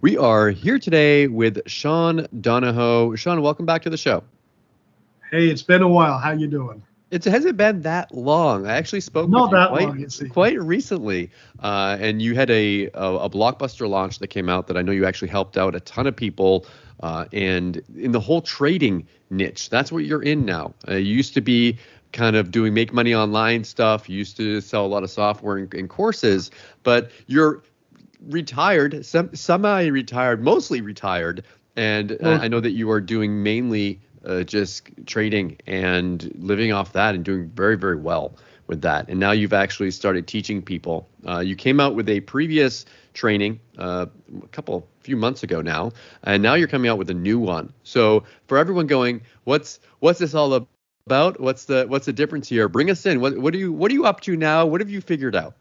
We are here today with Sean Donahoe. Sean, welcome back to the show. Hey, it's been a while. How you doing? It hasn't been that long. I actually spoke Not with you that long, it seems. quite recently, and you had a blockbuster launch that came out that I know you actually helped out a ton of people, and in the whole trading niche. That's what you're in now. You used to be kind of doing make money online stuff. You used to sell a lot of software and courses, but you're retired, semi-retired, mostly retired, and I know that you are doing mainly just trading and living off that and doing very, very well with that. And now you've actually started teaching people. You came out with a previous training a few months ago now, and now you're coming out with a new one. So for everyone going, what's this all about? What's the difference here? Bring us in. What are you up to now? What have you figured out?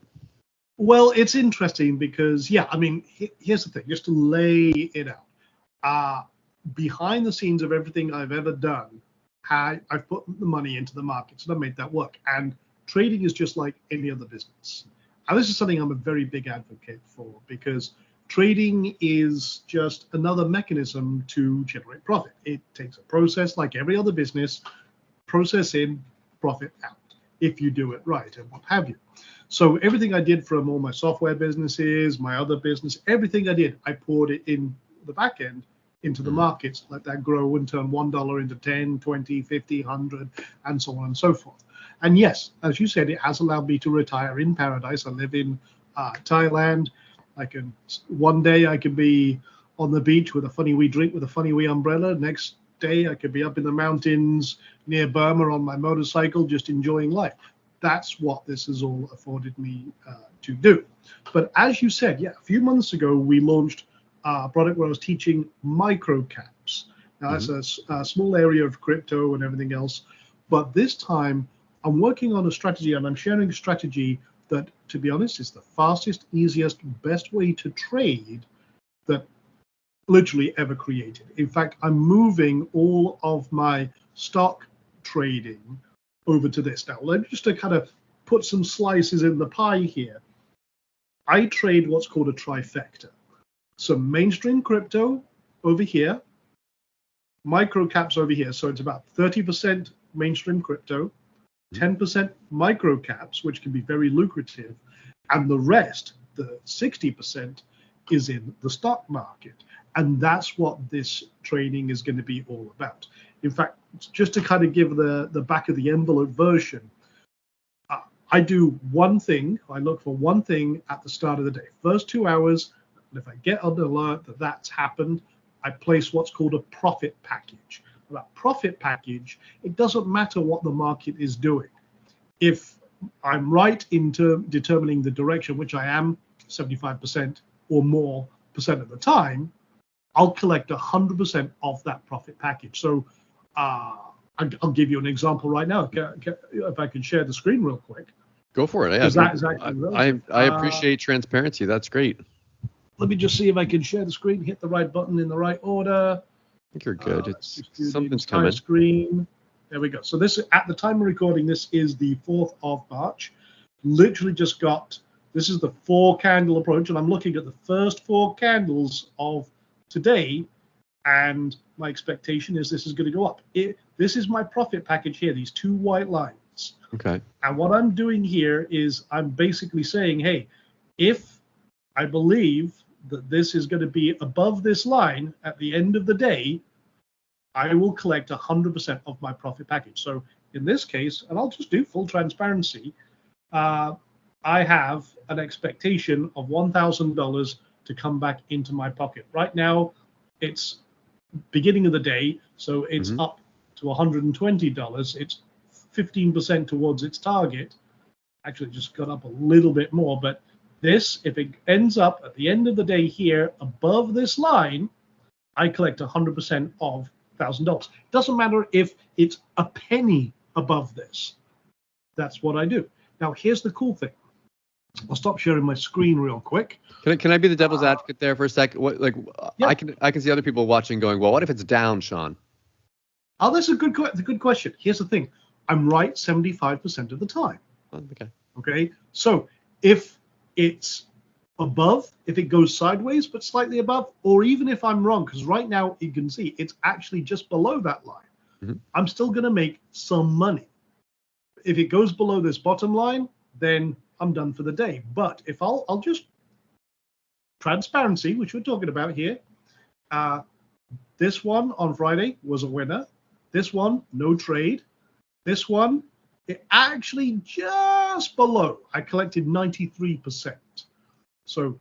Well, it's interesting because, here's the thing, just to lay it out. Behind the scenes of everything I've ever done, I've put the money into the markets and I've made that work. And trading is just like any other business. And this is something I'm a very big advocate for, because trading is just another mechanism to generate profit. It takes a process like every other business, process in, profit out, if you do it right and what have you. So everything I did from all my software businesses, my other business, everything I did, I poured it in the back end into the markets, let that grow and turn $1 into 10, 20, 50, 100, and so on and so forth. And yes, as you said, it has allowed me to retire in paradise. I live in Thailand. One day I could be on the beach with a funny wee drink with a funny wee umbrella. Next day I could be up in the mountains near Burma on my motorcycle, just enjoying life. That's what this has all afforded me to do. But as you said, a few months ago, we launched a product where I was teaching micro caps. Now, that's a small area of crypto and everything else. But this time, I'm working on a strategy, and I'm sharing a strategy that, to be honest, is the fastest, easiest, best way to trade that literally ever created. In fact, I'm moving all of my stock trading over to this. Now, just to kind of put some slices in the pie here, I trade what's called a trifecta. So mainstream crypto over here, micro caps over here. So it's about 30% mainstream crypto, 10% micro caps, which can be very lucrative, and the rest, the 60%, is in the stock market. And that's what this training is going to be all about. In fact, just to kind of give the back of the envelope version, I do one thing. I look for one thing at the start of the day. First 2 hours, and if I get an alert that that's happened, I place what's called a profit package. That profit package, it doesn't matter what the market is doing. If I'm right in determining the direction, which I am 75% or more percent of the time, I'll collect 100% of that profit package. So I'll give you an example right now. If I can share the screen real quick. Go for it. That is actually I appreciate transparency. That's great. Let me just see if I can share the screen, hit the right button in the right order. I think you're good. Something's coming. Screen. There we go. So this, at the time of recording, this is the 4th of March. Literally just this is the 4-candle approach, and I'm looking at the first 4 candles of today, and my expectation is this is going to go up. This is my profit package here, these 2 white lines. Okay. And what I'm doing here is I'm basically saying, hey, if I believe that this is going to be above this line at the end of the day, I will collect 100% of my profit package. So in this case, and I'll just do full transparency, I have an expectation of $1,000 to come back into my pocket. Right now, it's beginning of the day, so it's up to $120. It's 15% towards its target. Actually, just got up a little bit more, but this, if it ends up at the end of the day here above this line, I collect 100% of $1,000. It doesn't matter if it's a penny above this. That's what I do. Now, here's the cool thing. I'll stop sharing my screen real quick. Can I be the devil's advocate there for a second? Yeah. I can see other people watching going, well, what if it's down, Sean? Oh, that's a good question. Here's the thing. I'm right 75% of the time. Oh, okay. Okay. So if it's above if it goes sideways, but slightly above, or even if I'm wrong, because right now you can see it's actually just below that line. I'm still going to make some money. If it goes below this bottom line, then I'm done for the day. But if I'll just transparency, which we're talking about here, this one on Friday was a winner. This one, no trade. This one, it actually just below. I collected 93%. So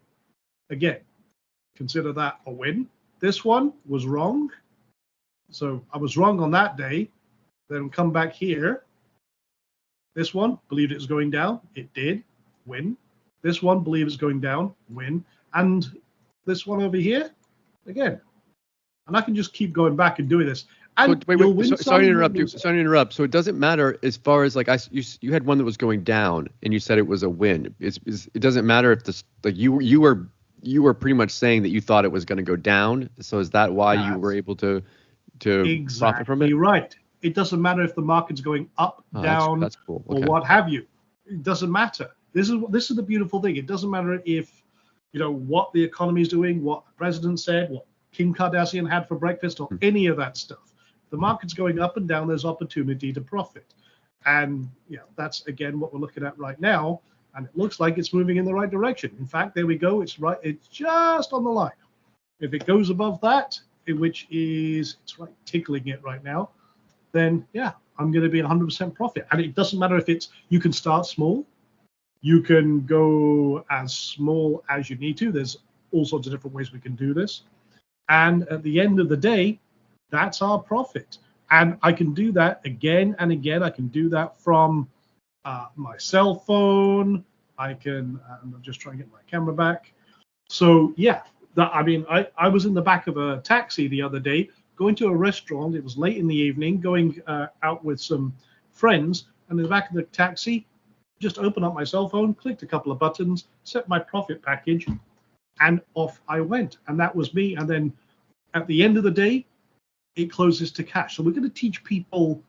again, consider that a win. This one was wrong. So I was wrong on that day. Then come back here. This one, believed it was going down. It did. Win. This one, believed it's going down. Win. And this one over here, again. And I can just keep going back and doing this. And sorry to interrupt you. Sorry to interrupt. So it doesn't matter as far as like you had one that was going down and you said it was a win. It doesn't matter if this like you were pretty much saying that you thought it was going to go down. So is that why you were able to profit from it? Right. It doesn't matter if the market's going up, down, that's cool. Okay. Or what have you. It doesn't matter. This is the beautiful thing. It doesn't matter if what the economy is doing, what the president said, what Kim Kardashian had for breakfast, or any of that stuff. The market's going up and down. There's opportunity to profit, and that's again what we're looking at right now. And it looks like it's moving in the right direction. In fact, there we go. It's right. It's just on the line. If it goes above that, which is it's right tickling it right now, then I'm going to be 100% profit. And it doesn't matter if you can start small, you can go as small as you need to. There's all sorts of different ways we can do this. And at the end of the day, that's our profit. And I can do that again and again. I can do that from my cell phone. I'm just trying to get my camera back. So I was in the back of a taxi the other day, going to a restaurant. It was late in the evening, going out with some friends, and in the back of the taxi, just opened up my cell phone, clicked a couple of buttons, set my profit package, and off I went. And that was me. And then at the end of the day, it closes to cash. So we're going to teach people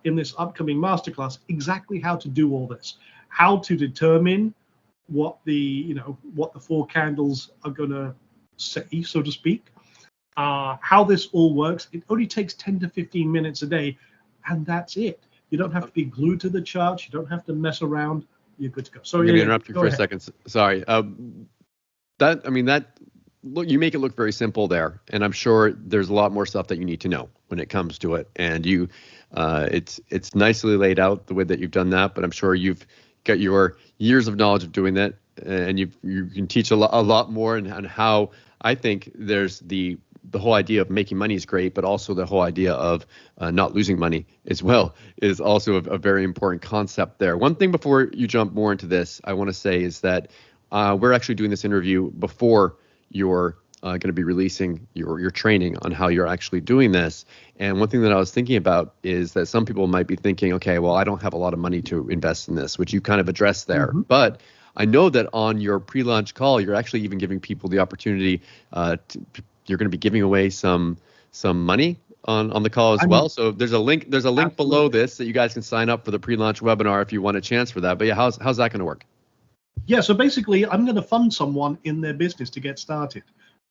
in this upcoming masterclass exactly how to do all this, how to determine what the four candles are going to say, so to speak. How this all works. It only takes 10 to 15 minutes a day, and that's it. You don't have to be glued to the charts. You don't have to mess around. You're good to go. So I'm going to interrupt you for a second. Sorry. You make it look very simple there, and I'm sure there's a lot more stuff that you need to know when it comes to it. And it's nicely laid out the way that you've done that. But I'm sure you've got your years of knowledge of doing that, and you can teach a lot more. And how I think there's the whole idea of making money is great, but also the whole idea of not losing money as well is also a very important concept there. One thing before you jump more into this, I want to say is that we're actually doing this interview before you're going to be releasing your training on how you're actually doing this. And one thing that I was thinking about is that some people might be thinking, okay, well, I don't have a lot of money to invest in this, which you kind of addressed there. Mm-hmm. But I know that on your pre-launch call, you're actually even giving people the opportunity you're going to be giving away some money on the call as well. So there's a link below this that you guys can sign up for the pre-launch webinar if you want a chance for that. But how's that going to work? Yeah, so basically I'm going to fund someone in their business to get started.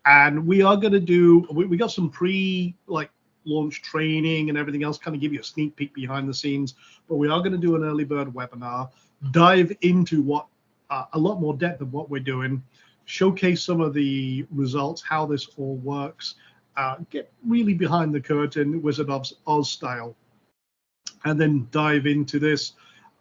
And we are going to we got some launch training and everything else, kind of give you a sneak peek behind the scenes. But we are going to do an early bird webinar, dive into what a lot more depth of what we're doing, showcase some of the results, how this all works, get really behind the curtain, Wizard of Oz style, and then dive into this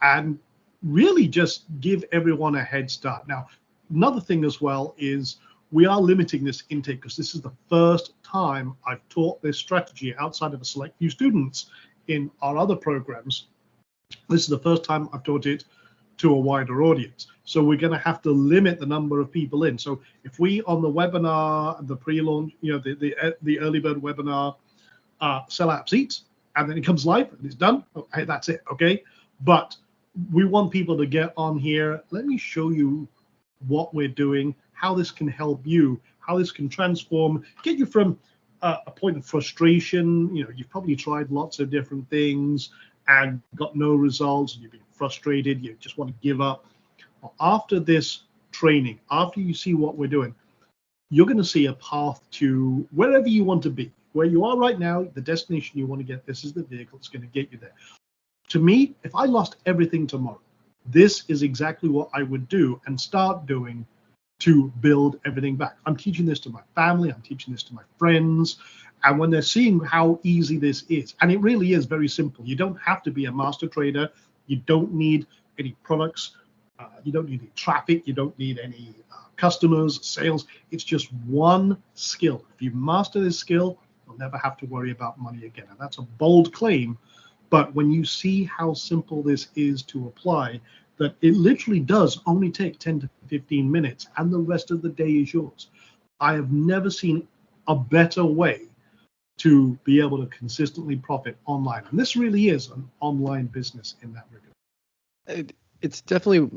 and really just give everyone a head start. Now, another thing as well is we are limiting this intake because this is the first time I've taught this strategy outside of a select few students in our other programs. This is the first time I've taught it to a wider audience. So we're going to have to limit the number of people in. So if we on the webinar, the pre-launch, the early bird webinar, sell out seats, and then it comes live and it's done, hey, that's it, okay? But we want people to get on here. Let me show you what we're doing, how this can help you, how this can transform, get you from a point of frustration. You've probably tried lots of different things and got no results, and you've been frustrated, you just want to give up. After this training, after you see what we're doing, you're going to see a path to wherever you want to be. Where you are right now, the destination you want to get, this is the vehicle that's going to get you there. To me, if I lost everything tomorrow, this is exactly what I would do and start doing to build everything back. I'm teaching this to my family, I'm teaching this to my friends, and when they're seeing how easy this is, and it really is very simple. You don't have to be a master trader, you don't need any products, you don't need any traffic, you don't need any customers, sales. It's just one skill. If you master this skill, you'll never have to worry about money again. And that's a bold claim, but when you see how simple this is to apply, that it literally does only take 10 to 15 minutes and the rest of the day is yours. I have never seen a better way to be able to consistently profit online. And this really is an online business in that regard. It's definitely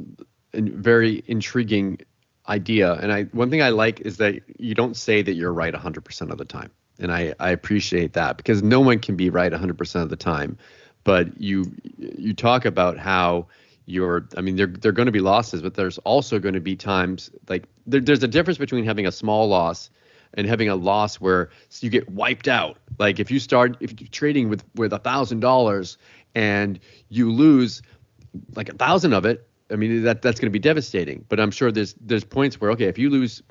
a very intriguing idea. And one thing I like is that you don't say that you're right 100% of the time. And I appreciate that, because no one can be right 100% of the time. But you talk about how there are going to be losses, but there's also going to be times like there's a difference between having a small loss and having a loss where you get wiped out. Like if you're trading with $1,000 and you lose like 1,000 of it, I mean, that's going to be devastating. But I'm sure there's points where, okay, if you lose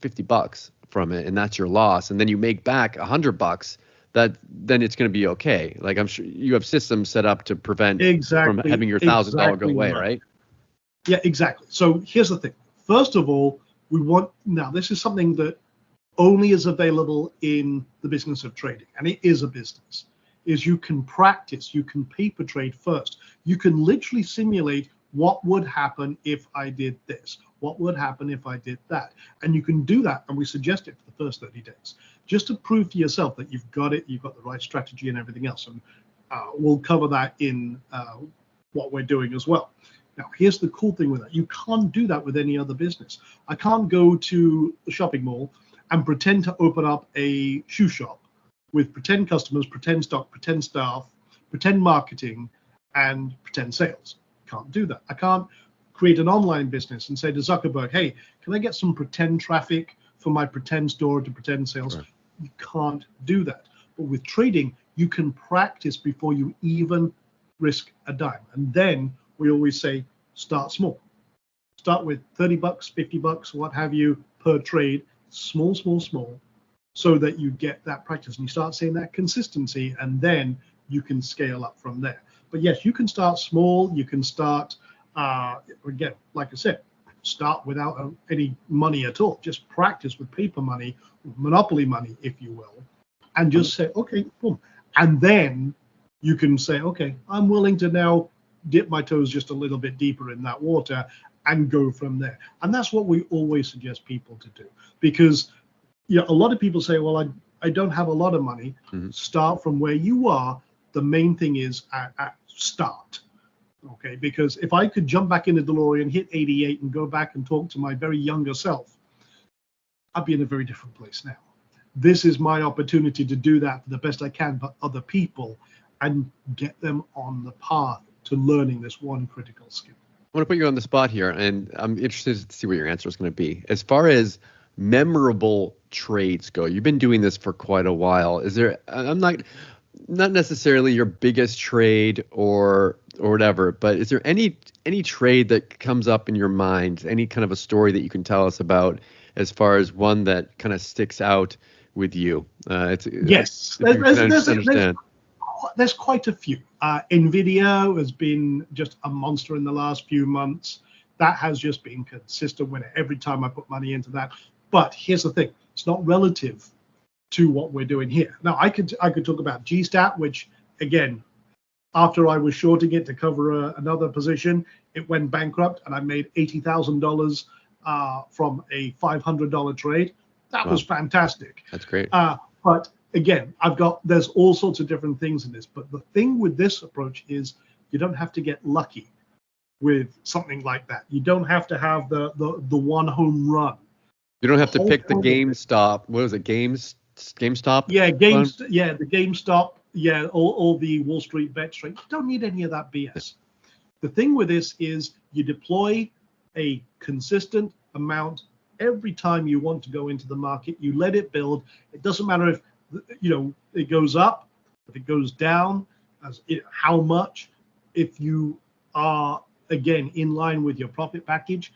$50 from it and that's your loss, and then you make back $100, then it's going to be okay. Like I'm sure you have systems set up to prevent from having your $1,000 go away, right? Yeah, exactly. So here's the thing. First of all, this is something that only is available in the business of trading, and it is a business, is you can practice, you can paper trade first. You can literally simulate what would happen if I did this, what would happen if I did that. And you can do that, and we suggest it for the first 30 days, just to prove to yourself that you've got it, you've got the right strategy and everything else. And we'll cover that in what we're doing as well. Now, here's the cool thing with that. You can't do that with any other business. I can't go to the shopping mall and pretend to open up a shoe shop with pretend customers, pretend stock, pretend staff, pretend marketing, and pretend sales. Can't do that. I can't create an online business and say to Zuckerberg, hey, can I get some pretend traffic for my pretend store to pretend sales? Right. You can't do that. But with trading, you can practice before you even risk a dime. And then we always say, start small. Start with $30, $50, what have you, per trade. Small, so that you get that practice and you start seeing that consistency, and then you can scale up from there. But yes, you can start small. You can start, again, like I said, start without any money at all. Just practice with paper money, monopoly money, if you will, and just say, okay, boom. And then you can say, okay, I'm willing to now dip my toes just a little bit deeper in that water and go from there. And that's what we always suggest people to do, because a lot of people say, well, I don't have a lot of money. Mm-hmm. Start from where you are. The main thing is at start. Okay, because if I could jump back in the DeLorean, hit 88 and go back and talk to my very younger self, I'd be in a very different place now. This is my opportunity to do that for the best I can for other people and get them on the path to learning this one critical skill. I want to put you on the spot here, and I'm interested to see what your answer is going to be. As far as memorable trades go, you've been doing this for quite a while. Is there? I'm not necessarily your biggest trade or whatever, but is there any trade that comes up in your mind? Any kind of a story that you can tell us about, as far as one that kind of sticks out with you? Yes, there's quite a few. Nvidia has been just a monster in the last few months. That has just been consistent winner every time I put money into that. But here's the thing: it's not relative to what we're doing here. Now, I could talk about GStat, which again, after I was shorting it to cover another position, it went bankrupt, and I made $80,000 from a $500 trade. That was fantastic. That's great. But again, there's all sorts of different things in this. But the thing with this approach is you don't have to get lucky with something like that. You don't have to have the one home run. You don't have to pick the GameStop. What is it? GameStop? Yeah, the GameStop. Yeah, all the Wall Street bet trade. You don't need any of that BS. The thing with this is you deploy a consistent amount every time you want to go into the market. You let it build. It doesn't matter if it goes up, if it goes down, how much. If you are again in line with your profit package,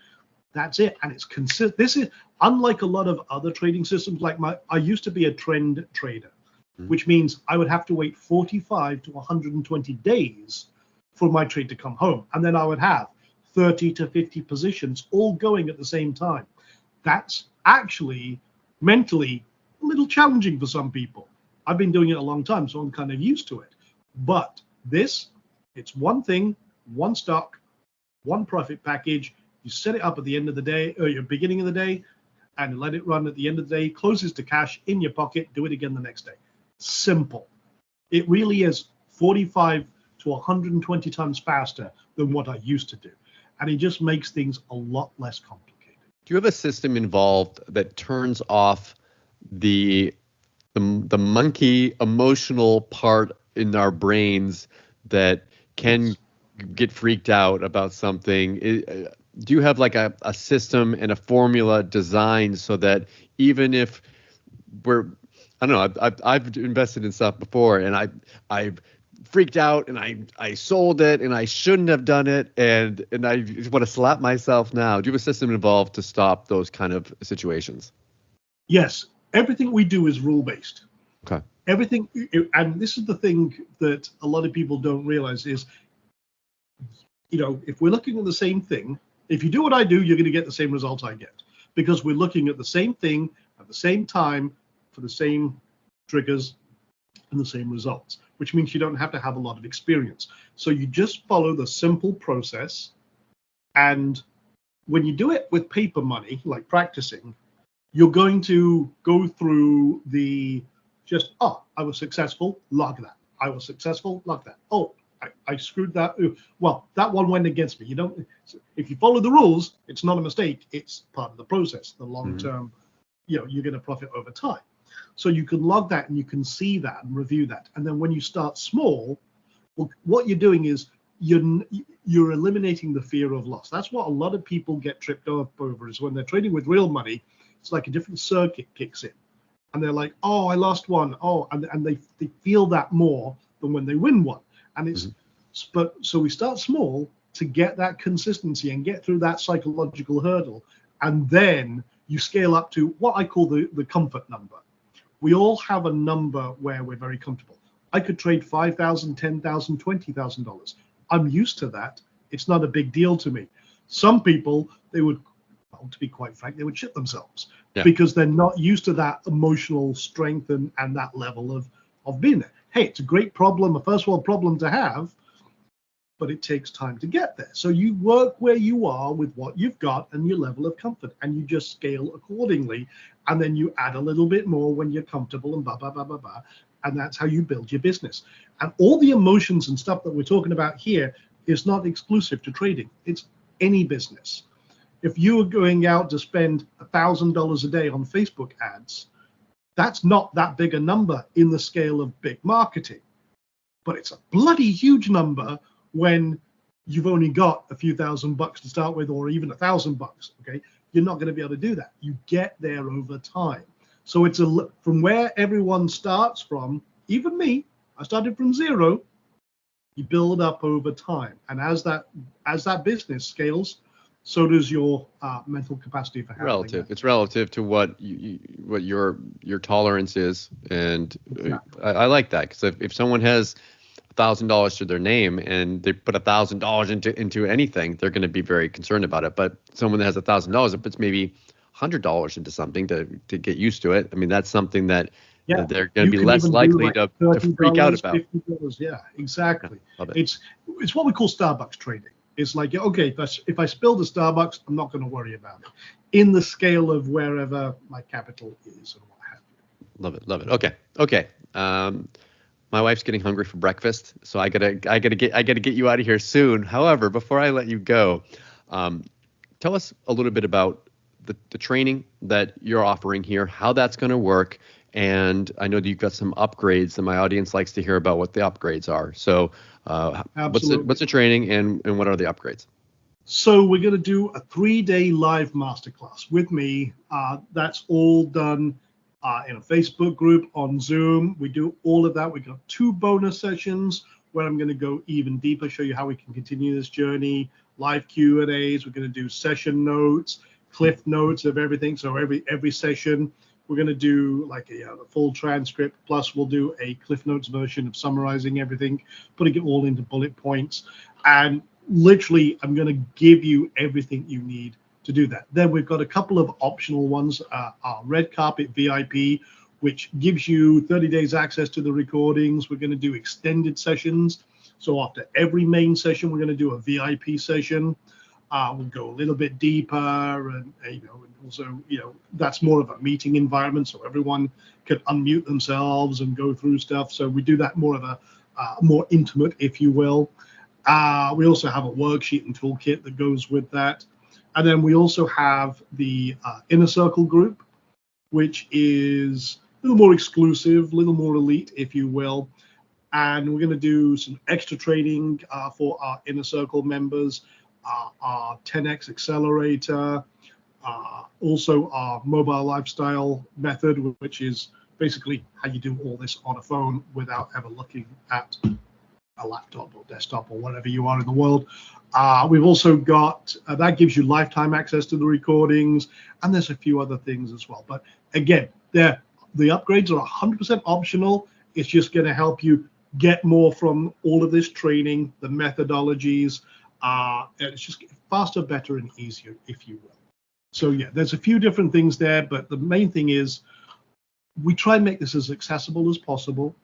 that's it. And it's consistent. This is unlike a lot of other trading systems. Like I used to be a trend trader, which means I would have to wait 45 to 120 days for my trade to come home, and then I would have 30 to 50 positions all going at the same time. That's actually mentally a little challenging for some people. I've been doing it a long time, so I'm kind of used to it. But it's one thing, one stock, one profit package. You set it up at the end of the day, or your beginning of the day, and let it run at the end of the day, closes to cash in your pocket, do it again the next day. Simple. It really is 45 to 120 times faster than what I used to do. And it just makes things a lot less complicated. Do you have a system involved that turns off the monkey emotional part in our brains that can get freaked out about something? Do you have like a system and a formula designed so that even if I don't know, I've invested in stuff before and I've freaked out and I sold it and I shouldn't have done it and I just want to slap myself now. Do you have a system involved to stop those kind of situations? Yes. Everything we do is rule-based. Okay. Everything, and this is the thing that a lot of people don't realize is, if we're looking at the same thing, if you do what I do, you're going to get the same results I get, because we're looking at the same thing at the same time for the same triggers and the same results, which means you don't have to have a lot of experience. So you just follow the simple process. And when you do it with paper money, like practicing, you're going to go through I was successful, log that. I was successful, log that. Oh, I screwed that. Well, that one went against me. If you follow the rules, it's not a mistake. It's part of the process. The long term, you're going to profit over time. So you can log that and you can see that and review that. And then when you start small, what you're doing is you're eliminating the fear of loss. That's what a lot of people get tripped up over, is when they're trading with real money, it's like a different circuit kicks in. And they're like, oh, I lost one. Oh, and they feel that more than when they win one. And so we start small to get that consistency and get through that psychological hurdle. And then you scale up to what I call the comfort number. We all have a number where we're very comfortable. I could trade $5,000, $10,000, $20,000. I'm used to that. It's not a big deal to me. Some people, to be quite frank, they would shit themselves because they're not used to that emotional strength and that level of being there. Hey, it's a great problem, a first world problem to have, but it takes time to get there. So you work where you are with what you've got and your level of comfort, and you just scale accordingly. And then you add a little bit more when you're comfortable and blah, blah, blah, blah, blah. And that's how you build your business. And all the emotions and stuff that we're talking about here is not exclusive to trading. It's any business. If you are going out to spend $1,000 a day on Facebook ads, that's not that big a number in the scale of big marketing. But it's a bloody huge number when you've only got a few $1,000 to start with, or even $1,000. Okay, you're not going to be able to do that. You get there over time. So it's from where everyone starts from. Even me, I started from zero. You build up over time, and as that business scales, so does your mental capacity for handling relative. that. It's relative to what your tolerance is, and exactly. I like that, because if someone has $1,000 to their name and they put $1,000 into anything, they're going to be very concerned about it. But someone that has $1,000 that puts maybe $100 into something to get used to it, I mean, that's something that they're going to be less likely to freak out about. $50, yeah, exactly. Yeah, love it. It's what we call Starbucks trading. It's like, okay, if I spill the Starbucks, I'm not going to worry about it, in the scale of wherever my capital is or what have you. Love it. Okay. My wife's getting hungry for breakfast, so I gotta get you out of here soon. However, before I let you go, tell us a little bit about the training that you're offering here, how that's going to work. And I know that you've got some upgrades, and my audience likes to hear about what the upgrades are. So what's the training and what are the upgrades? So we're going to do a 3-day live masterclass with me. That's all done in a Facebook group, on Zoom. We do all of that. We've got 2 bonus sessions where I'm going to go even deeper, show you how we can continue this journey, live Q&As. We're going to do session notes, cliff notes of everything. So every session, we're going to do like a full transcript, plus we'll do a cliff notes version of summarizing everything, putting it all into bullet points. And literally, I'm going to give you everything you need to do that. Then we've got a couple of optional ones, our red carpet VIP, which gives you 30 days access to the recordings. We're going to do extended sessions. So after every main session, we're going to do a VIP session. We'll go a little bit deeper, and also, that's more of a meeting environment, so everyone can unmute themselves and go through stuff. So we do that more of a more intimate, if you will. We also have a worksheet and toolkit that goes with that. And then we also have the Inner Circle group, which is a little more exclusive, a little more elite, if you will. And we're going to do some extra training for our Inner Circle members, our 10X Accelerator, also our mobile lifestyle method, which is basically how you do all this on a phone without ever looking at a laptop or desktop or whatever you are in the world. We've also got, that gives you lifetime access to the recordings, and there's a few other things as well. But again, the upgrades are 100% optional. It's just going to help you get more from all of this training, the methodologies. It's just faster, better, and easier, if you will. So yeah, there's a few different things there, but the main thing is we try and make this as accessible as possible.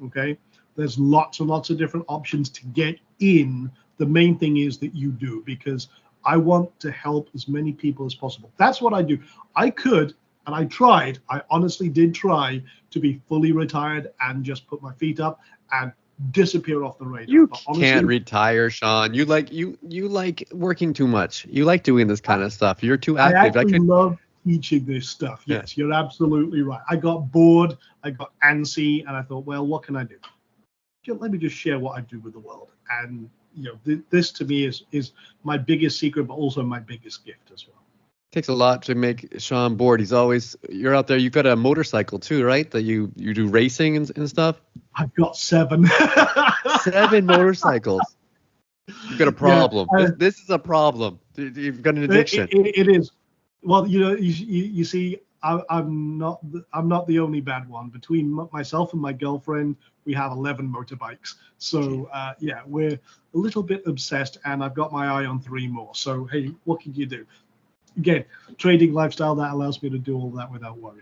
Okay, there's lots and lots of different options to get in. The main thing is that you do, because I want to help as many people as possible. That's what I do. I could, and I tried, I honestly did try to be fully retired and just put my feet up and disappear off the radar. You can't retire, Sean. You like working too much. You like doing this kind of stuff. You're too active. I actually love teaching this stuff. Yes, You're absolutely right. I got bored, I got antsy, and I thought, well, what can I do? Let me just share what I do with the world. And this to me is my biggest secret, but also my biggest gift as well. It takes a lot to make Sean bored. You're out there. You've got a motorcycle too, right? That you do racing and stuff. I've got 7. 7 motorcycles. You've got a problem. Yeah, this is a problem. You've got an addiction. It is. Well, you see, I'm not the only bad one. Between myself and my girlfriend, we have 11 motorbikes. So yeah, we're a little bit obsessed, and I've got my eye on 3 more. So hey, what can you do? Again, trading lifestyle, that allows me to do all that without worry.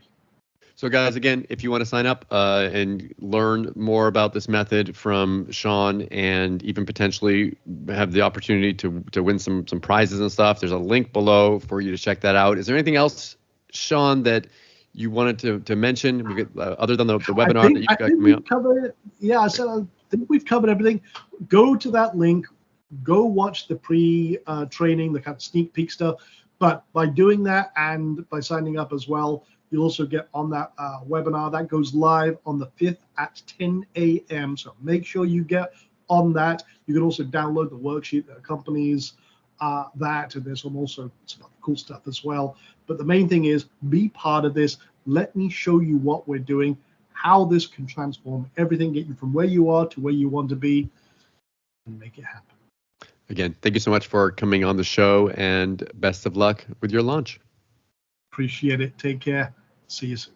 So guys, again, if you want to sign up and learn more about this method from Sean, and even potentially have the opportunity to win some prizes and stuff, there's a link below for you to check that out. Is there anything else, Sean, that you wanted to mention other than the webinar that you've got coming up? I think we've covered everything. Go to that link. Go watch the pre-training, the kind of sneak peek stuff. But by doing that and by signing up as well, you'll also get on that webinar. That goes live on the 5th at 10 a.m. So make sure you get on that. You can also download the worksheet that accompanies that. And there's some other cool stuff as well. But the main thing is, be part of this. Let me show you what we're doing, how this can transform everything, get you from where you are to where you want to be, and make it happen. Again, thank you so much for coming on the show, and best of luck with your launch. Appreciate it. Take care. See you soon.